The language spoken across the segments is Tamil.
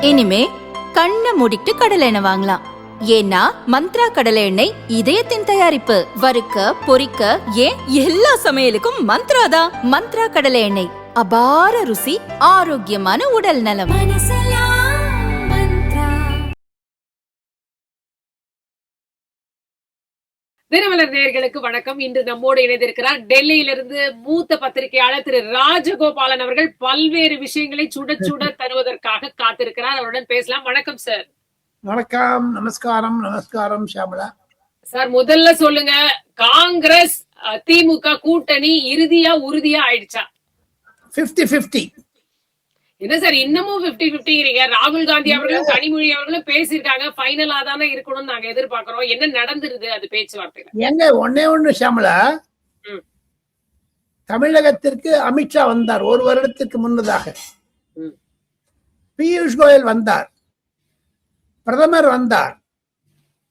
இனிமே கண்ணை மூடிட்டு கடலை எண்ணெய் வாங்கலாம். ஏன்னா மந்த்ரா கடலை எண்ணெய் இதயத்தின் தயாரிப்பு. வறுக்க பொரிக்க ஏன் எல்லா சமையலுக்கும் மந்த்ரா தான். மந்த்ரா கடலை எண்ணெய், அபார ருசி, ஆரோக்கியமான உடல் நலம். தினமலர் நேயர்களுக்கு வணக்கம். இன்று நம்மோடு இணைந்திருக்கிறார் டெல்லியிலிருந்து மூத்த பத்திரிகையாளர் திரு ராஜகோபாலன் அவர்கள். பல்வேறு விஷயங்களை சுட சுட தருவதற்காக காத்திருக்கிறார். அவருடன் பேசலாம். வணக்கம் சார். வணக்கம். நமஸ்காரம். நமஸ்காரம் ஷியாமளா சார். முதல்ல சொல்லுங்க, காங்கிரஸ் திமுக கூட்டணி இறுதியா உறுதியா ஆயிடுச்சா? 50-50. என்ன சார் இன்னமும் 50-50ங்கிறீங்க? ராகுல் காந்தி அவர்களும் கனிமொழி அவர்களும் பேசியிருக்காங்க, ஃபைனலா தானே இருக்கணும்னு நாங்க எதிர்பார்க்கிறோம். என்ன நடந்துருது அது பேச்சுவார்த்தைகள்? எங்க ஒண்ணு ஷியாமளா, தமிழகத்திற்கு அமித்ஷா வந்தார் ஒரு வருடத்திற்கு முன்னதாக. பியூஷ் கோயல் வந்தார், பிரதமர் வந்தார்,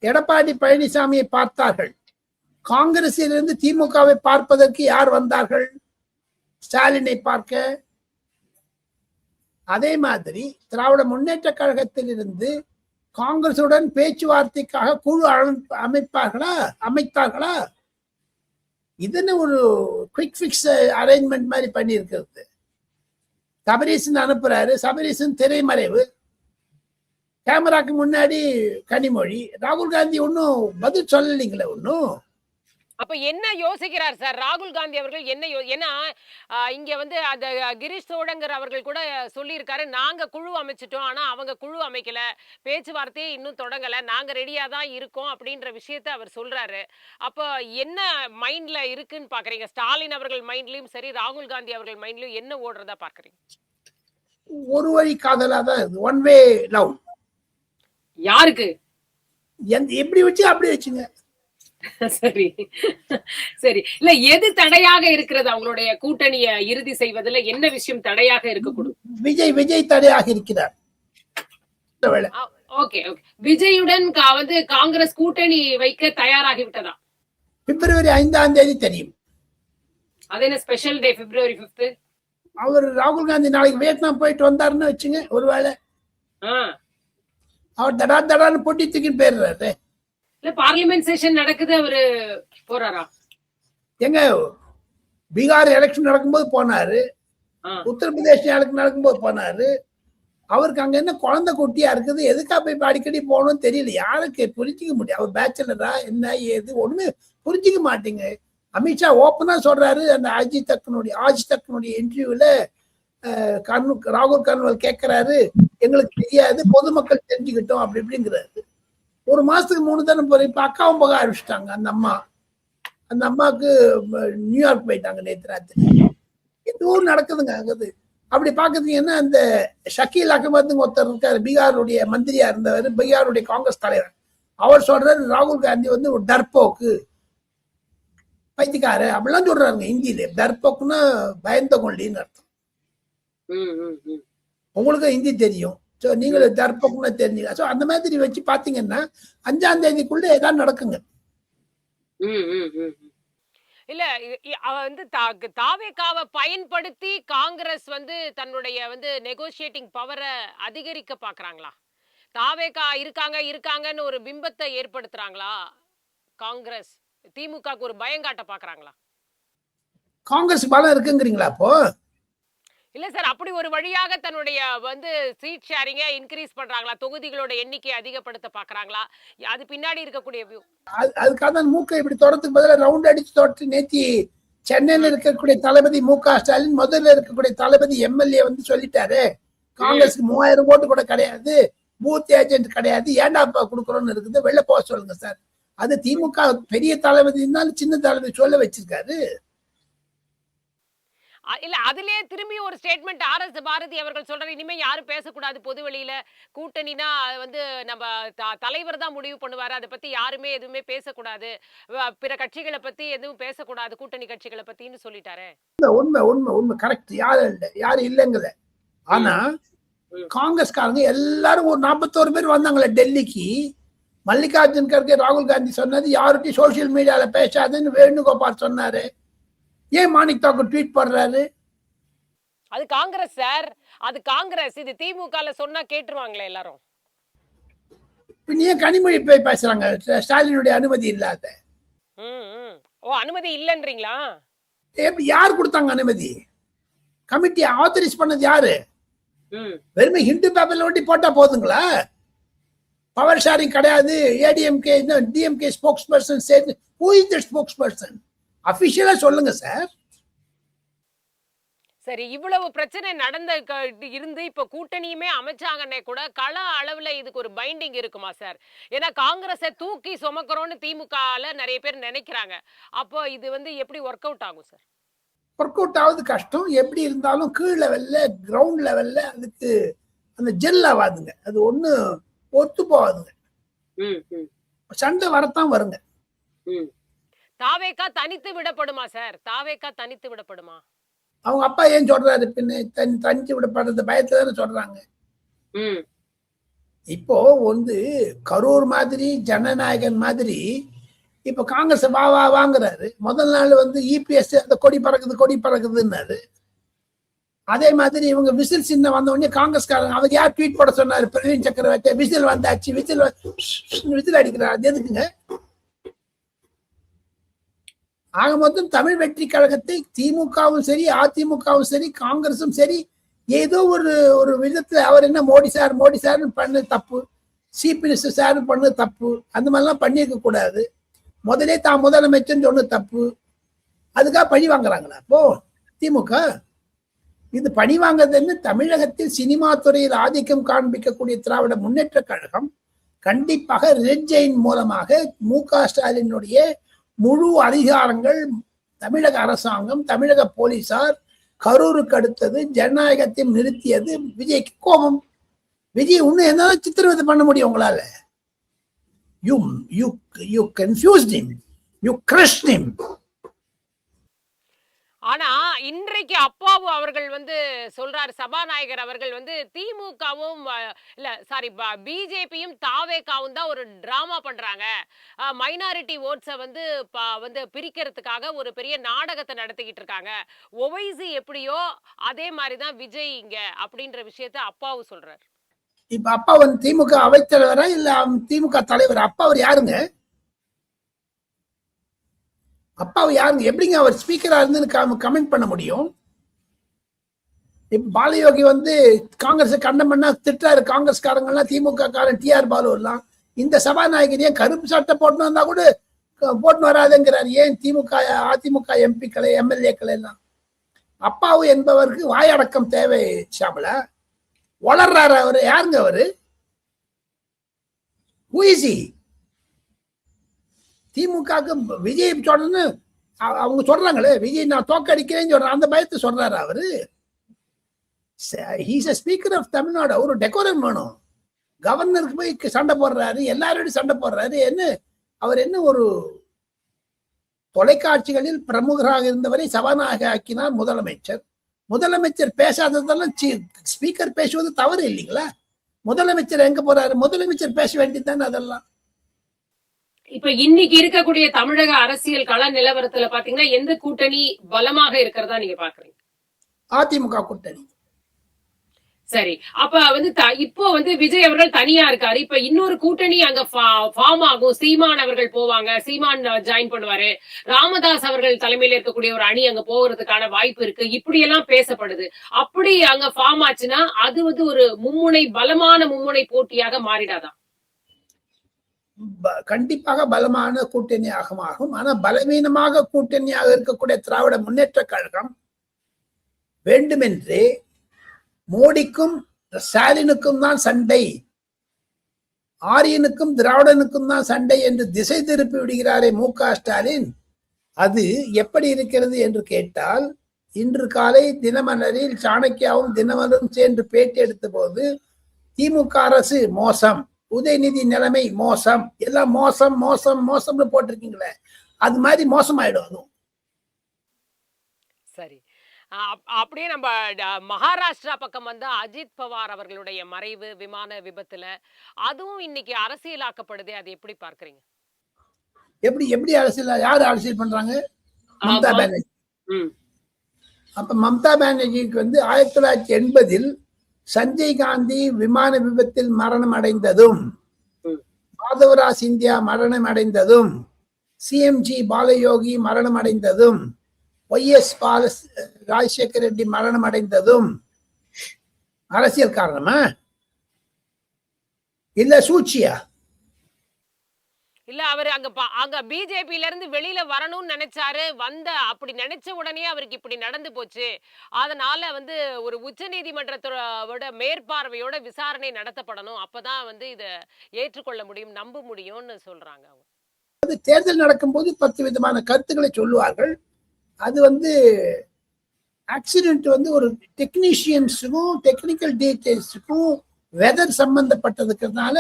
எடப்பாடி பழனிசாமியை பார்த்தார்கள். காங்கிரசிலிருந்து திமுகவை பார்ப்பதற்கு யார் வந்தார்கள்? ஸ்டாலினை பார்க்க. அதே மாதிரி திராவிட முன்னேற்ற கழகத்தில் இருந்து காங்கிரசுடன் பேச்சுவார்த்தைக்காக குழு அமைத்தார்களா? இதுன்னு ஒரு குவிக் பிக்ஸ் அரேஞ்ச்மெண்ட் மாதிரி பண்ணி இருக்கிறது. சபரீசன் அனுப்புறாரு, சபரீசன் திரைமறைவு, கேமராக்கு முன்னாடி கனிமொழி. ராகுல் காந்தி ஒன்னும் பதில் சொல்லலைங்களே ஒன்னும். அப்ப என்ன யோசிக்கிறார் சார் ராகுல் காந்தி அவர்கள்? என்ன ஏன்னா இங்க வந்து அந்த கிரீஷ் சோடங்கர் அவர்கள் கூட சொல்லியிருக்காரு, நாங்க குழு அமைச்சிட்டோம், ஆனா அவங்க குழு அமைக்கல, பேச்சுவார்த்தையே இன்னும் தொடங்கல, நாங்க ரெடியா தான் இருக்கோம் அப்படின்ற விஷயத்த அவர் சொல்றாரு. அப்ப என்ன மைண்ட்ல இருக்குன்னு பாக்குறீங்க? ஸ்டாலின் அவர்கள் மைண்ட்லயும் சரி, ராகுல் காந்தி அவர்கள் மைண்ட்லயும் என்ன ஓடுறதா பாக்குறீங்க? ஒரு வழி காதலா தான் இருக்கு. One way love. யாருக்கு? எப்படி வச்சு அப்படி வச்சுங்க. சரி சரி. இல்ல எது தடையாக இருக்கிறது அவங்களுடைய கூட்டணிய இறுதி செய்வதில்? என்ன விஷயம் தடையாக இருக்கக்கூடும்? விஜய் தடையாக இருக்கிறார். Okay okay. விஜயுடன் வந்து காங்கிரஸ் கூட்டணி வைக்க தயாராகி விட்டதா? பிப்ரவரி 5ஆம் தேதி தெரியும். அது என்ன ஸ்பெஷல் டே பிப்ரவரி 5? அவர் ராகுல் காந்தி நாளைக்கு வியட்நாம் போயிட்டு வந்தாருன்னு வச்சுங்க. ஒருவேளை அவர் தடான்னு பொட்டி தூக்கின்னு போயிடுறாரு. இல்ல பார்லிமெண்ட் செஷன் நடக்குது, அவரு போறாரா? எங்க பீகார் எலெக்ஷன் நடக்கும்போது போனாரு, உத்தரப்பிரதேஷ் எலெக்ஷன் நடக்கும்போது போனாரு. அவருக்கு அங்க என்ன குழந்தை குட்டியா இருக்குது, எதுக்கா போய் அடிக்கடி போகணும்னு தெரியல. யாருக்கு புரிஞ்சிக்க முடியும்? அவர் பேச்சுலரா என்ன ஏது ஒண்ணுமே புரிஞ்சிக்க மாட்டீங்க. அமித்ஷா ஓப்பனா சொல்றாரு. அந்த ஆஜ் தக்கனுடைய இன்டர்வியூல ராகுல் கன்வல் கேட்கிறாரு, எங்களுக்கு தெரியாது, பொதுமக்கள் தெரிஞ்சுக்கிட்டோம் அப்படி இப்படிங்கிறாரு. ஒரு மாசத்துக்கு 3 தானே போற. இப்ப அக்காவும் போக ஆரம்பிச்சுட்டாங்க. அந்த அம்மாவுக்கு நியூயார்க் போயிட்டாங்க நேற்று ராத்திரி. எதுவும் நடக்குதுங்க அங்கது. அப்படி பாக்குறீங்கன்னா அந்த ஷக்கீல் அகமதுங்க ஒருத்தர் இருக்காரு, பீகாருடைய மந்திரியா இருந்தவர், பீகாருடைய காங்கிரஸ் தலைவர். அவர் சொல்றாரு ராகுல் காந்தி வந்து ஒரு டர்போக்கு, பைத்தியக்காரு அப்படிலாம் சொல்றாருங்க ஹிந்தியில. டர்போக்குன்னா பயந்த கொள்ளின்னு அர்த்தம். உங்களுக்கு ஹிந்தி தெரியும், நீங்களும் தர்ப்பக்குள்ள தெரிஞ்சுக்கலாம். சோ அந்த மாதிரி வச்சு பாத்தீங்கன்னா 5ஆம் தேதிக்குள்ள ஏதாவது நடக்குங்க. இல்ல வந்து தாவேகாவை பயன்படுத்தி காங்கிரஸ் வந்து தன்னுடைய வந்து நெகோசியேட்டிங் பவரை அதிகரிக்க பாக்குறாங்களா? தாவேகா இருக்காங்கன்னு ஒரு பிம்பத்தை ஏற்படுத்துறாங்களா காங்கிரஸ்? திமுகவுக்கு ஒரு பயங்காட்ட பாக்குறாங்களா? காங்கிரஸ் பலம் இருக்குங்கிறீங்களா? அப்போ இல்ல சார், அப்படி ஒரு வழியாக தன்னுடைய வந்து சீட் ஷேரிங்க இன்க்ரீஸ் பண்றாங்களா? தொகுதிகளோட எண்ணிக்கை அதிகப்படுத்த பாக்குறாங்களா? அது பின்னாடி இருக்கக்கூடிய வியூ. அதுக்காக தான் மூக்கை இப்படி தொடறதுக்கு பதிலாக ரவுண்ட் அடிச்சு தொடர்த்து நேத்தி சென்னையில இருக்கக்கூடிய தளபதி மு.க. ஸ்டாலின், முதல்ல இருக்கக்கூடிய தளபதி எம்எல்ஏ வந்து சொல்லிட்டாரு, காங்கிரஸுக்கு 3000 ஓட்டு கூட கிடையாது, பூத் ஏஜென்ட் கிடையாது, ஏண்டாப்பா கொடுக்குறோம்னு இருக்குது, வெளில போக சொல்லுங்க சார். அது திமுக பெரிய தளபதி இருந்தாலும் சின்ன தளபதி சொல்ல வச்சிருக்காரு. இல்ல அதுலயே திரும்பி ஒரு ஸ்டேட்மெண்ட் ஆர்.எஸ். பாரதி அவர்கள் சொல்றாரு, இனிமே யாரும் பேசக்கூடாது பொது வெளியில, கூட்டணினா வந்து நம்ம தலைவர் தான் முடிவு பண்ணுவாரு, அதை பத்தி யாருமே எதுவுமே பேசக்கூடாது, பிற கட்சிகளை பத்தி எதுவும் பேசக்கூடாது, கூட்டணி கட்சிகளை பத்தின்னு சொல்லிட்டாரு. உண்மை கரெக்ட். யாரும் இல்லைங்கல. ஆனா காங்கிரஸ்காரங்க எல்லாரும் ஒரு 41 பேர் வந்தாங்களே டெல்லிக்கு. மல்லிகார்ஜுன் கர்கே ராகுல் காந்தி சொன்னது யார்கிட்டயும் சோசியல் மீடியால பேசாதுன்னு வேணுகோபால் சொன்னாரு. ஏன் மாணிக் தாக்கூர் ட்வீட் பண்றாரு? அது காங்கிரஸ் சார், அது காங்கிரஸ். இது திமுகல சொன்னா கேட்டுருவாங்களே எல்லாரும். பின்ன ஏன் கனிமொழி போய் பேசுறாங்க ஸ்டாலினுடைய அனுமதி இல்லாத? ஓ, அனுமதி இல்லன்றீங்களா? யார் கொடுத்தாங்க அனுமதி? கமிட்டி ஆத்தரைஸ் பண்ணது யாரு? வெறுமை ஹிந்து பேப்பர்ல ஒட்டி போட்டா போதுங்களா? பவர் ஷேரிங் கிடையாது. ஏடிஎம்கே டிஎம்கே ஸ்போக்ஸ் பர்சன் சேர்ந்து who is the spokesperson? அபிஷியலா சொல்லுங்க சார். சரி, இவ்வளவு பிரச்சனை இருந்து இப்ப கூட்டணியுமே அமைச்சாங்கன்னே கூட கள அளவுல இதுக்கு ஒரு பைண்டிங் இருக்குமா சார்? ஏன்னா காங்கிரஸை தூக்கி சுமக்கிறோம்னு திமுகல நிறைய பேர் நினைக்கிறாங்க. அப்போ இது வந்து எப்படி ஒர்க் அவுட் ஆகும் சார்? ஒர்க் அவுட் ஆகுது கஷ்டம். எப்படி இருந்தாலும் கீழ் லெவல்ல கிரவுண்ட் லெவல்ல அதுக்கு அந்த ஜெல் ஆகாதுங்க. அது ஒண்ணு ஒத்து போகாதுங்க. சண்டை வரத்தான் வருங்க. தாவேகா தனித்து விடப்படுமா சார்? தாவேகா தனித்து விடப்படுமா? அவங்க அப்பா ஏன் சொல்றாரு? பின்ன தனித்து விடப்படுறது பயத்துல தானே சொல்றாங்க. இப்போ வந்து கரூர் மாதிரி ஜனநாயகன் மாதிரி இப்ப காங்கிரஸ் வா வா வாங்குறாரு. முதல் நாள் வந்து இபிஎஸ் அந்த கொடி பறக்குதுன்னாரு. அதே மாதிரி இவங்க விசில் சின்ன வந்த உடனே காங்கிரஸ்காரங்க அவர் யார் ட்வீட் போட சொன்னாரு? பிரவீன் சக்கரவர்த்தி விசில் வந்தாச்சு, விசில் அடிக்கிறார். அது எதுக்குங்க? ஆக மொத்தம் தமிழ் வெற்றி கழகத்தை திமுகவும் சரி அதிமுகவும் சரி காங்கிரசும் சரி ஏதோ ஒரு விதத்துல அவர் என்ன மோடி சார் பண்ணு தப்பு, சீஃப் மினிஸ்டர் சார் பண்ணு தப்பு, அந்த மாதிரிலாம் பண்ணியிருக்க கூடாது. முதலே தான் முதலமைச்சர் சொன்ன தப்பு. அதுக்காக பழி வாங்குறாங்களா அப்போ திமுக? இது பழி வாங்குறதுன்னு தமிழகத்தில் சினிமா துறையில் ஆதிக்கம் காண்பிக்கக்கூடிய திராவிட முன்னேற்ற கழகம் கண்டிப்பாக ரெட் ஜெயின் மூலமாக மு.க. ஸ்டாலினுடைய முழு அதிகாரங்கள் தமிழக அரசாங்கம், தமிழக போலீசார் கரூருக்கு அடுத்தது ஜனநாயகத்தை நிறுத்தியது விஜய்க்கு கோபம். விஜய் இன்னும் என்ன சித்திரவதை பண்ண முடியும் உங்களால? You confused him. You crushed him. ஆனா இன்றைக்கு அப்பாவு அவர்கள் வந்து சொல்றாரு, சபாநாயகர் அவர்கள் வந்து திமுகவும் இல்ல சாரி பிஜேபியும் தாவேகாவும் தான் ஒரு டிராமா பண்றாங்க, மைனாரிட்டி ஓட்ஸை வந்து பிரிக்கிறதுக்காக ஒரு பெரிய நாடகத்தை நடத்திக்கிட்டு இருக்காங்க, ஒவைசி எப்படியோ அதே மாதிரிதான் விஜய் இங்க அப்படின்ற விஷயத்த அப்பாவு சொல்றாரு. இப்ப அப்பா வந்து திமுக அவைத்தலைவரா இல்ல திமுக தலைவர்? அப்பா அவர் யாருங்க? அப்பாவை யாருங்க? எப்படிங்க அவர் ஸ்பீக்கரா இருந்து கமெண்ட் பண்ண முடியும்? இப்ப பாலயோகி வந்து காங்கிரஸ் கண்டம் பண்ணா திட்டாரு. காங்கிரஸ்காரங்க எல்லாம் திமுக காரன் டிஆர் பாலு எல்லாம் இந்த சபாநாயகர் ஏன் கருப்பு சட்டை போட்டு வந்தா கூட போட்டு வராதுங்கிறார். ஏன் திமுக அதிமுக எம்பிக்களை எம்எல்ஏக்களை எல்லாம்? அப்பாவு என்பவருக்கு வாயடக்கம் தேவை. ஷாமலா வளர்றாரு அவரு. யாருங்க அவரு? ஊசி திமுக விஜய் சொல்றேன்னு அவங்க சொல்றாங்களே, விஜய் நான் தோக்கடிக்கிறேன்னு சொல்றேன், அந்த பயத்தை சொல்றாரு அவரு. He's a speaker of Tamil Nadu. அவரு டெக்கோரம் வேணும். கவர்னருக்கு போய் சண்டை போடுறாரு, எல்லாரோடையும் சண்டை போடுறாரு. என்ன அவர் என்ன ஒரு தொலைக்காட்சிகளில் பிரமுகராக இருந்தவரை சபாநாயகர் ஆக்கினார் முதலமைச்சர். முதலமைச்சர் பேசாததெல்லாம் ஸ்பீக்கர் பேசுவது தவறு இல்லைங்களா? முதலமைச்சர் எங்க போறாரு? முதலமைச்சர் பேச வேண்டியதுதானே அதெல்லாம். இப்ப இன்னைக்கு இருக்கக்கூடிய தமிழக அரசியல் கள நிலவரத்துல பாத்தீங்கன்னா எந்த கூட்டணி பலமாக இருக்கிறதா நீங்க பாக்குறீங்க? அதிமுக கூட்டணி. சரி, அப்ப வந்து இப்போ வந்து விஜய் அவர்கள் தனியா இருக்காரு. இப்ப இன்னொரு கூட்டணி அங்க ஃபார்ம் ஆகும். சீமான் அவர்கள் போவாங்க, சீமான் ஜாயின் பண்ணுவாரு, ராமதாஸ் அவர்கள் தலைமையில இருக்கக்கூடிய ஒரு அணி அங்க போகிறதுக்கான வாய்ப்பு இருக்கு, இப்படி எல்லாம் பேசப்படுது. அப்படி அங்க ஃபார்ம் ஆச்சுன்னா அது வந்து ஒரு பலமான மும்முனை போட்டியாக மாறிடாதான்? கண்டிப்பாக பலமான கூட்டணியாக ஆகும். ஆனா பலவீனமாக கூட்டணியாக இருக்கக்கூடிய திராவிட முன்னேற்ற கழகம் வேண்டுமென்றே மோடிக்கும் ஸ்டாலினுக்கும் தான் சண்டை, ஆரியனுக்கும் திராவிடனுக்கும் தான் சண்டை என்று திசை திருப்பி விடுகிறாரே மு.க. ஸ்டாலின். அது எப்படி இருக்கிறது என்று கேட்டால், இன்று காலை தினமலரில் சாணக்கியாவும் தினமலரும் சேர்ந்து பேட்டி எடுத்த போது திமுக அரசு மோசம், உதயநிதி நிலைமை மோசம், எல்லாம் மோசம் மோசம் மோசம்னு போட்டிருக்கீங்களே, அது மாதிரி மோசமாயிடும். அதுவும் சரி. அப்படியே நம்ம மகாராஷ்டிரா பக்கம் வந்து அஜித் பவார் அவர்களுடைய மறைவு விமான விபத்துல அதுவும் இன்னைக்கு அரசியலாக்கப்படுது. அது எப்படி பார்க்கறீங்க? எப்படி அரசியல்? யாரு அரசியல் பண்றாங்க? மம்தா பானர்ஜி. அப்ப மம்தா பானர்ஜிக்கு வந்து 1980 சஞ்சய் காந்தி விமான விபத்தில் மரணம் அடைந்ததும், மாதவரா சிந்தியா மரணம் அடைந்ததும், சிஎம்ஜி பாலயோகி மரணம் அடைந்ததும், ஒய்எஸ் ராஜசேகர ரெட்டி மரணம் அடைந்ததும் அரசியல் காரணமா இல்ல சூழ்ச்சியா? இல்ல அவரு அங்க பிஜேபியில இருந்து வெளியில வரணும்னு நினைச்சாரு. அப்படி நினைச்ச உடனே அவருக்கு இப்படி நடந்து போச்சு. அதனால வந்து ஒரு உச்ச நீதிமன்றத்தோட மேற்பார்வையோட விசாரணை நடத்தப்படணும். அப்பதான் வந்து இத ஏற்றுக்கொள்ள முடியும், நம்ப முடியும்னு சொல்றாங்க. தேர்தல் நடக்கும்போது 10 விதமான கருத்துக்களை சொல்லுவார்கள். அது வந்து ஆக்சிடென்ட் வந்து ஒரு டெக்னீஷியன்ஸுக்கும் டெக்னிக்கல் டீடைல்ஸுக்கும் வெதர் சம்பந்தப்பட்டதுக்கிறதுனால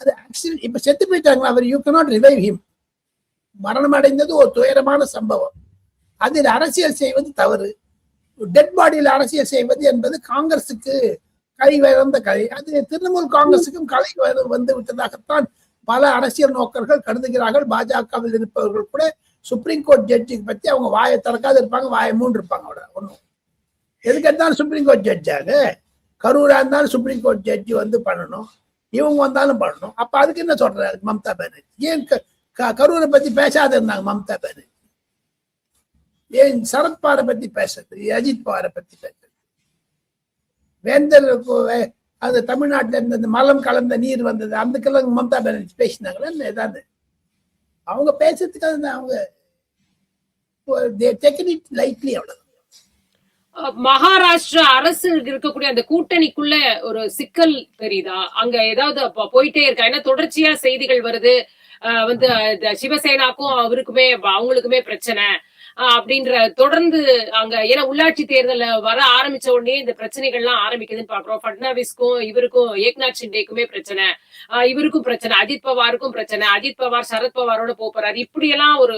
அது ஆக்சிடென்ட். இப்ப செத்து போயிட்டாங்களா அவர், யூ கேனாட் ரிவைவ் ஹிம். மரணம் அடைந்தது ஒரு துயரமான சம்பவம். அதில் அரசியல் செய்வது தவறு. டெட் பாடியில் அரசியல் செய்வது என்பது காங்கிரசுக்கு கை வளர்ந்த கதை. அது திரிணாமுல் காங்கிரசுக்கும் கலை வந்து விட்டதாகத்தான் பல அரசியல் நோக்கர்கள் கருதுகிறார்கள். பாஜகவில் இருப்பவர்கள் கூட சுப்ரீம் கோர்ட் ஜட்ஜுக்கு பத்தி அவங்க வாயை திறக்காது இருப்பாங்க, வாயை மூன்று இருப்பாங்க. அவட ஒன்றும் எதுக்கு இருந்தாலும் சுப்ரீம் கோர்ட் ஜட்ஜாக, கரூரா இருந்தாலும் சுப்ரீம் கோர்ட் ஜட்ஜி வந்து பண்ணணும், இவங்க வந்தாலும் பண்ணணும். அப்ப அதுக்கு என்ன சொல்றாரு மம்தா பானர்ஜி? ஏன் கரூரை பத்தி பேசாத இருந்தாங்க மம்தா பானர்ஜி? ஏன் சரத்பவாரை பத்தி பேசுறது, அஜித் பவாரை பத்தி பேசுறது? வேந்தர் அது தமிழ்நாட்டில இருந்து அந்த மலம் கலந்த நீர் வந்தது, அதுக்கெல்லாம் மம்தா பானர்ஜி பேசினாங்களா? ஏதாவது அவங்க பேசுறதுக்கு அவங்க லைட்லி அவ்வளவு. மகாராஷ்டிரா அரசு இருக்கக்கூடிய அந்த கூட்டணிக்குள்ள ஒரு சிக்கல் தெரியுதா? அங்க ஏதாவது போயிட்டே இருக்கா? ஏன்னா தொடர்ச்சியா செய்திகள் வருது வந்து சிவசேனாக்கும் அவருக்குமே அவங்களுக்குமே பிரச்சனை அப்படின்ற தொடர்ந்து அங்க. ஏன்னா உள்ளாட்சி தேர்தல் வர ஆரம்பிச்ச உடனே இந்த பிரச்சனைகள்லாம் ஆரம்பிக்குதுன்னு பாக்குறோம். பட்னாவிஸ்க்கும் இவருக்கும் ஏக்நாத் ஷிண்டேக்குமே பிரச்சனை, இவருக்கும் பிரச்சனை, அஜித் பவாருக்கும் பிரச்சனை, அஜித் பவார் சரத்பவாரோட போறாரு. இப்படி எல்லாம் ஒரு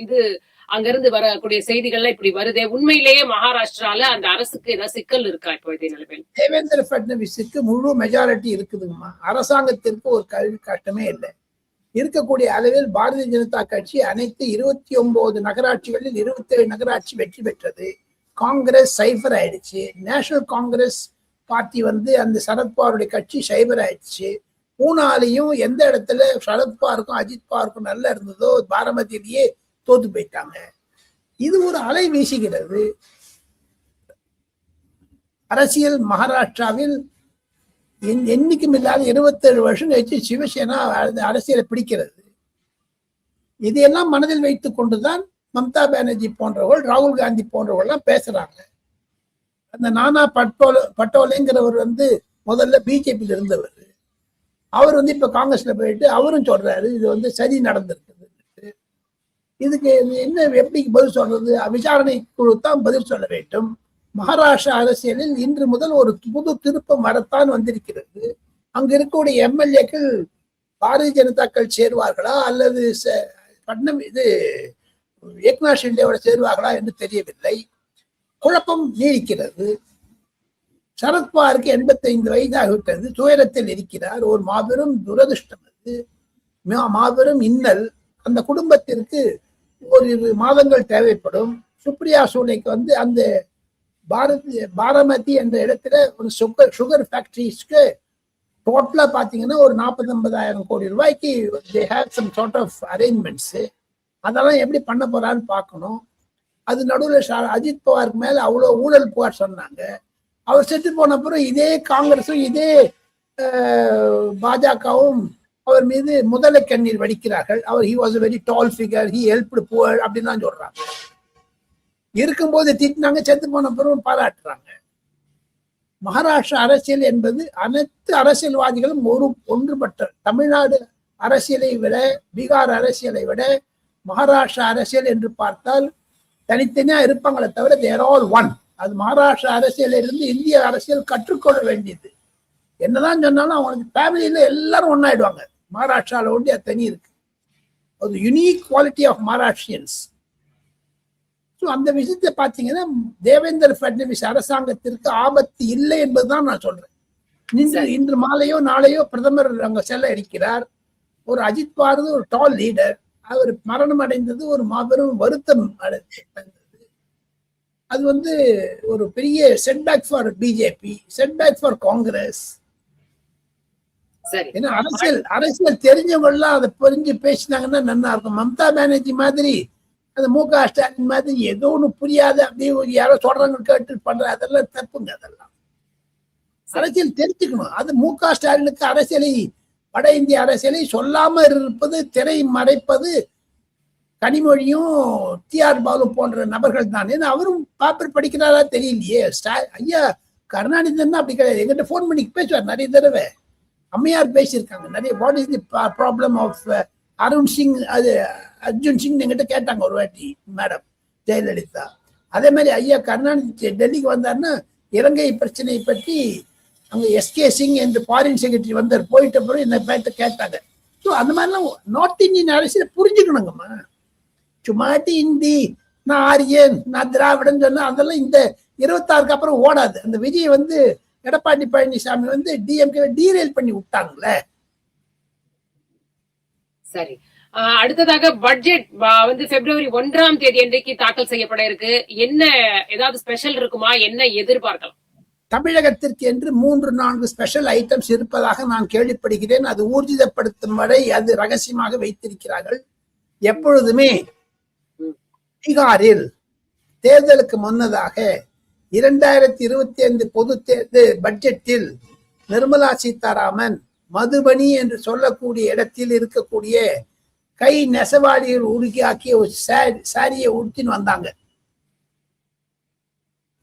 இது அங்க இருந்து வரக்கூடிய செய்திகள்லாம் இப்படி வருதே. உண்மையிலேயே மகாராஷ்டிரால அந்த அரசுக்கு ஏதாவது சிக்கல் இருக்கா இப்போ இதே நிலைமையில்? தேவேந்திர பட்னவிஸுக்கு முழு மெஜாரிட்டி இருக்குதுங்கம்மா. அரசாங்கத்திற்கு ஒரு கல்வி கஷ்டமே இல்லை. இருக்கக்கூடிய அளவில் பாரதிய ஜனதா கட்சி அனைத்து 29 நகராட்சிகளில் 27 நகராட்சி வெற்றி பெற்றது. காங்கிரஸ் சைபர் ஆயிடுச்சு. நேஷனல் காங்கிரஸ் பார்ட்டி வந்து அந்த சரத்பவாருடைய கட்சி சைபர் ஆயிடுச்சு. பூனாலையும் எந்த இடத்துல சரத்பவாருக்கும் அஜித் பவாருக்கும் நல்லா இருந்ததோ பாரமதியிலேயே தோத்து போயிட்டாங்க. இது ஒரு அலை வீசுகிறது. அரசியல் மகாராஷ்டிராவில் என்னைக்கும் இல்லாத 27 வருஷம் கழிச்சு சிவசேனா அரசியலை பிடிக்கிறது. இதையெல்லாம் மனதில் வைத்துக் கொண்டுதான் மம்தா பானர்ஜி போன்றவர்கள், ராகுல் காந்தி போன்றவர்கள் எல்லாம் பேசுறாங்க. அந்த நானா பட்டோலேங்கிறவர் வந்து முதல்ல பிஜேபியில இருந்தவர். அவர் வந்து இப்ப காங்கிரஸ்ல போயிட்டு அவரும் சொல்றாரு இது வந்து சரி நடந்திருக்குது. இதுக்கு என்ன எப்படி பதில் சொல்றது? விசாரணை குழு தான் பதில் சொல்ல வேண்டும். மகாராஷ்டிரா அரசியலில் இன்று முதல் ஒரு புது திருப்பம் வரத்தான் வந்திருக்கிறது. அங்க இருக்கக்கூடிய எம்எல்ஏக்கள் பாரதிய ஜனதாக்கள் சேருவார்களா அல்லது ஏக்நாத் ஷிண்டேவோட சேருவார்களா என்று தெரியவில்லை. குழப்பம் நீடிக்கிறது. சரத்பவாருக்கு 85 வயதாகிவிட்டது. துயரத்தில் இருக்கிறார். ஒரு மாபெரும் துரதிருஷ்டம், அது மாபெரும் இன்னல். அந்த குடும்பத்திற்கு ஓரிரு மாதங்கள் தேவைப்படும். சுப்ரியா சூலைக்கு வந்து அந்த பாரமதி என்ற இடத்துல ஒரு சுகர் ஃபேக்டரிஸ்க்கு டோட்டலா பாத்தீங்கன்னா ஒரு 40-50 கோடி ரூபாய்க்கு they have some sort of arrangements. அதெல்லாம் எப்படி பண்ண போறான்னு பார்க்கணும். அது நடுவில் அஜித் பவாருக்கு மேல அவ்வளவு ஊழல் புகார் சொன்னாங்க. அவர் செத்து போன அப்புறம் இதே காங்கிரஸும் இதே பாஜகவும் அவர் மீது முதலை கண்ணீர் வடிக்கிறார்கள். அவர் he was a very tall figure, he helped poor அப்படின்னு தான் சொல்றாங்க. இருக்கும்போது திட்டினாங்க, செத்து போன பிறகு பாராட்டுறாங்க. மகாராஷ்டிரா அரசியல் என்பது அனைத்து அரசியல்வாதிகளும் ஒன்றுபட்ட. தமிழ்நாடு அரசியலை விட, பீகார் அரசியலை விட மகாராஷ்டிரா அரசியல் என்று பார்த்தால் தனித்தனியா இருப்பாங்களே தவிர they are all one. அது மகாராஷ்டிரா அரசியலில் இருந்து இந்திய அரசியல் கற்றுக்கொள்ள வேண்டியது. என்னதான் சொன்னாலும் அவங்களுக்கு ஃபேமிலியில எல்லாரும் ஒன்னாயிடுவாங்க. மகாராஷ்டிரால ஒண்டி அது தனி இருக்கு. ஒரு unique quality of Maharashtrians. So அந்த விஷயத்தை பார்த்தீங்கன்னா தேவேந்திர பட்னவிஸ் அரசாங்கத்திற்கு ஆபத்து இல்லை என்பதுதான் நான் சொல்றேன். இன்று மாலையோ நாளையோ பிரதமர் அங்க செல்ல இருக்கிறார். ஒரு அஜித் பவார் ஒரு டால் லீடர், அவர் மரணம் அடைந்தது ஒரு மாபெரும் வருத்தம் அடைந்தது. அது வந்து ஒரு பெரிய setback for BJP, setback for Congress. சரி. ஏன்னா அரசியல் தெரிஞ்சவங்க எல்லாம் அதை புரிஞ்சு பேசினாங்கன்னா நல்லா இருக்கும். மம்தா பானர்ஜி மாதிரி, அந்த மு.க. ஸ்டாலின் மாதிரி ஏதோ ஒண்ணு புரியாத அப்படியே யாரோ சொல்றாங்க கேட்டு பண்ற அதெல்லாம் தப்புங்க. அதெல்லாம் அரசியல் தெரிஞ்சுக்கணும். அது மு.க. ஸ்டாலினுக்கு அரசியலை, வட இந்திய அரசியலை சொல்லாம இருப்பது, திரை மறைப்பது கனிமொழியும் டி.ஆர். பாலு போன்ற நபர்கள் தான். ஏன்னா அவரும் பேப்பர் படிக்கிறாரா தெரியலையே. ஐயா கருணாநிதன் அப்படி கிடையாது. எங்கிட்ட போன் பண்ணி பேசுவார் நிறைய தடவை. அம்மையார் பேசியிருக்காங்க நிறைய. What is the problem of Arun Singh, அது அர்ஜுன் சிங் எங்கிட்ட கேட்டாங்க ஒரு வாட்டி மேடம் ஜெயலலிதா. அதே மாதிரி ஐயா கருணாநிதி டெல்லிக்கு வந்தாருன்னா இலங்கை பிரச்சனையை பற்றி அங்க எஸ்கே சிங் என்று ஃபாரின் செக்ரட்டரி வந்தார். போயிட்ட பிறகு இந்த பேட்ட கேட்டாங்க. ஸோ அந்த மாதிரிலாம் நார்த் இந்தியன் அரசியலை புரிஞ்சுக்கணுங்கம்மா. சும்மாட்டி இந்தி, நான் ஆரியன், நான் திராவிடன் சொன்னா அதெல்லாம் இந்த 26க்கு அப்புறம் ஓடாது. அந்த விஜய் வந்து எடப்பாடி பழனிசாமி வந்து டிஎம்கே டீரெயில் பண்ணி விட்டாங்களே. சரி, அடுத்ததாக பட்ஜெட் வந்து பிப்ரவரி 1ஆம் தேதி அன்றைக்கு தாக்கல் செய்யப்பட இருக்கு. என்ன ஏதாவது ஸ்பெஷல் இருக்குமா? என்ன எதிர்பார்க்கலாம்? தமிழகத்திற்கு என்று 3-4 ஸ்பெஷல் ஐட்டம்ஸ் இருப்பதாக நான் கேள்விப்படுகிறேன். அது ஊர்ஜிதப்படுத்தும் வரை அது ரகசியமாக வைத்திருக்கிறார்கள். எப்பொழுதுமே பீகாரில் தேர்தலுக்கு முன்னதாக 2025 பொது தேர்தல் பட்ஜெட்டில் நிர்மலா சீதாராமன் மதுபனி என்று சொல்லக்கூடிய இடத்தில் இருக்கக்கூடிய கை நெசவாளிகள் உருக்கியாக்கிய ஒரு சாரியை உடுத்தின்னு வந்தாங்க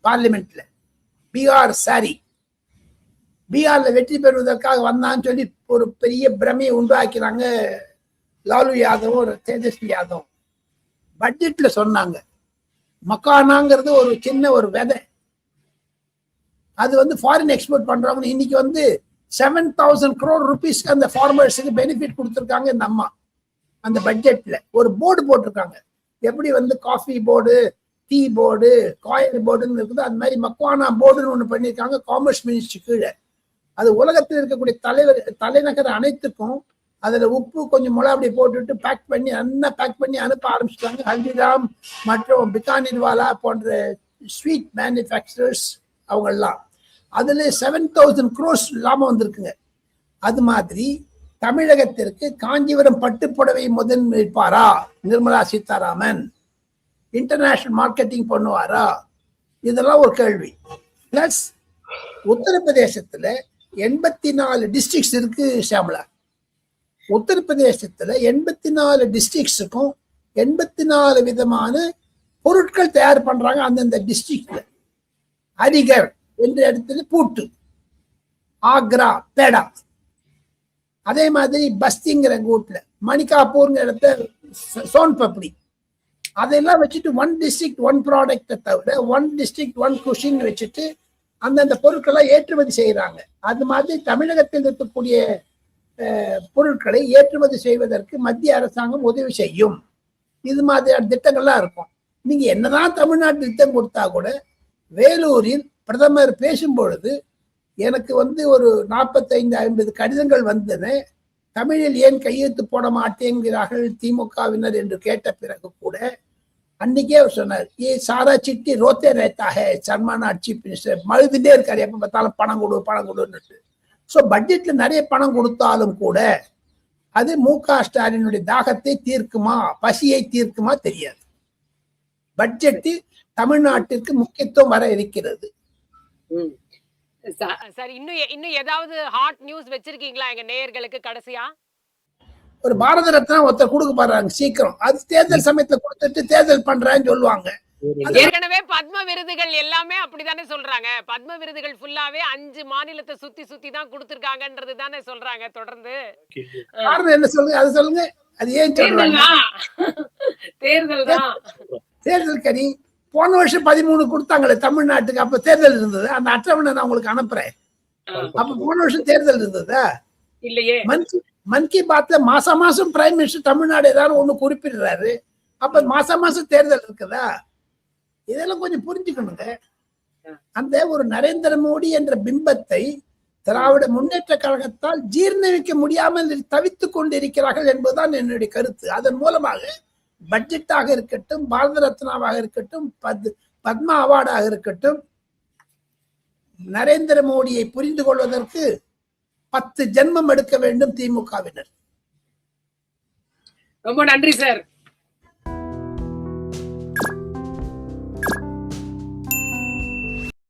பார்லிமெண்ட்ல. பீகார் சாரி. பீகார்ல வெற்றி பெறுவதற்காக வந்தான்னு சொல்லி ஒரு பெரிய பிரமையை உண்டாக்கிறாங்க லாலு யாதவும் தேஜஸ்வி யாதவும். பட்ஜெட்ல சொன்னாங்க மக்கானாங்கிறது ஒரு சின்ன ஒரு விதை. அது வந்து ஃபாரின் எக்ஸ்போர்ட் பண்றவங்க. இன்னைக்கு வந்து 7,000 crore rupees அந்த ஃபார்மர்ஸுக்கு பெனிஃபிட் கொடுத்துருக்காங்க இந்த அம்மா. அந்த பட்ஜெட்ல ஒரு போர்டு போட்டிருக்காங்க. எப்படி வந்து coffee board, tea board, coir போர்டுன்னு இருக்குது, அந்த மாதிரி மக்வானா போர்டுன்னு ஒண்ணு பண்ணியிருக்காங்க காமர்ஸ் மினிஸ்ட்ரி கீழே. அது உலகத்தில் இருக்கக்கூடிய தலைநகர் அனைத்துக்கும் அதுல உப்பு கொஞ்சம் மிளகா அப்படி போட்டுட்டு பேக் பண்ணி நல்லா பேக் பண்ணி அனுப்ப ஆரம்பிச்சிட்டாங்க. ஹல்திராம் மற்றும் பிகானிர்வாலா போன்ற ஸ்வீட் மேனுஃபேக்சரர்ஸ் அவங்கெல்லாம். அதுல 7,000 crores லாபம் வந்திருக்குங்க. அது மாதிரி தமிழகத்திற்கு காஞ்சிபுரம் பட்டுப்புடவை முதன்மைப்பாரா நிர்மலா சீதாராமன்? இன்டர்நேஷனல் மார்க்கெட்டிங் பண்ணுவாரா? இதெல்லாம் ஒரு கேள்வி. பிளஸ் உத்தரப்பிரதேசத்துல 84 டிஸ்ட்ரிக்ட்ஸ் இருக்கு ஷாமலா. உத்தரப்பிரதேசத்துல 84 டிஸ்ட்ரிக்ட்ஸுக்கும் 84 விதமான பொருட்கள் தயார் பண்றாங்க அந்தந்த டிஸ்ட்ரிக்ட்ல. அலிகர் என்ற இடத்துல பூட்டு, ஆக்ரா பேடா, அதே மாதிரி பஸ்திங்கிற கூட்டுல, மணிகாப்பூர்ங்கிற இடத்துல சோன் பப்டி. அதெல்லாம் வச்சுட்டு 1 district 1 ப்ராடக்டை தவிர 1 district 1 குஷின் வச்சுட்டு அந்தந்த பொருட்களை ஏற்றுமதி செய்யறாங்க. அது மாதிரி தமிழகத்தில் இருக்கக்கூடிய பொருட்களை ஏற்றுமதி செய்வதற்கு மத்திய அரசாங்கம் உதவி செய்யும். இது மாதிரியான திட்டங்கள்லாம் இருக்கும். நீங்க என்னதான் தமிழ்நாட்டு திட்டம் கொடுத்தா கூட வேலூரில் பிரதமர் பேசும் பொழுது எனக்கு வந்து ஒரு 45-50 கடிதங்கள் வந்தன. தமிழில் ஏன் கையெழுத்து போட மாட்டேங்கிறார்கள் திமுகவினர் என்று கேட்ட பிறகு கூட அன்னைக்கே அவர் சொன்னார், ஏ சாரா சிட்டி ரோத்தே ரேத்தா ஹே சர்மாநாட் சீஃப் மினிஸ்டர். மழுதுட்டே இருக்காரு எப்ப பார்த்தாலும் பணம் கொடுன்னு. ஸோ பட்ஜெட்ல நிறைய பணம் கொடுத்தாலும் கூட அது மு.க. ஸ்டாலினுடைய தாகத்தை தீர்க்குமா, பசியை தீர்க்குமா தெரியாது. பட்ஜெட்டில் தமிழ்நாட்டிற்கு முக்கியத்துவம் வர இருக்கிறது. சார், இன்னும் ஏதாவது ஹாட் நியூஸ் வச்சிருக்கீங்களா எங்க நேயர்களுக்கு? கடைசியா ஒரு பாரத ரத்னா ஒருத்தர் கொடுக்க போறாங்க சீக்கிரம். அது தேர்தல் சமயத்துல கொடுத்துட்டு தேர்தல் பண்றான்னு சொல்லுவாங்க. ஏற்கனவே பத்ம விருதுகள் எல்லாமே அப்படித்தானே சொல்றாங்க. பத்ம விருதுகள் ஃபுல்லாவே 5 மாநிலத்தை சுத்தி தான் கொடுத்திருக்காங்கன்றது தானே சொல்றாங்க தொடர்ந்து. காரணம் என்ன சொல்லுங்க, அது சொல்லுங்க. அது ஏன் சொல்றாங்க? தேர்தல் கனி போன வருஷம் 13 கொடுத்தாங்களே தமிழ்நாட்டுக்கு. அப்ப தேர்தல் இருந்தது. அந்த அட்டவணை நான் உங்களுக்கு அனுப்புறேன். அப்ப போன வருஷம் தேர்தல் இருந்ததா? இல்லையே. மன் கி பாத்ல மாசம் பிரைம் மினிஸ்டர் தமிழ்நாடு ஏதாவது ஒண்ணு குறிப்பிடுறாரு. அப்ப மாசம் தேர்தல் இருக்குதா? இதெல்லாம் கொஞ்சம் புரிஞ்சுக்கணுங்க. அந்த ஒரு நரேந்திர மோடி என்ற பிம்பத்தை திராவிட முன்னேற்ற கழகத்தால் ஜீர்ணிக்க முடியாமல் தவித்துக் கொண்டிருக்கிறார்கள் என்பதுதான் என்னுடைய கருத்து. அதன் மூலமாக பட்ஜெட்டாக இருக்கட்டும், பாரத ரத்னாவாக இருக்கட்டும், பத்மா அவார்டாக இருக்கட்டும், நரேந்திர மோடியை புரிந்து கொள்வதற்கு 10 ஜென்மம் எடுக்க வேண்டும் திமுகவினர். ரொம்ப நன்றி சார்.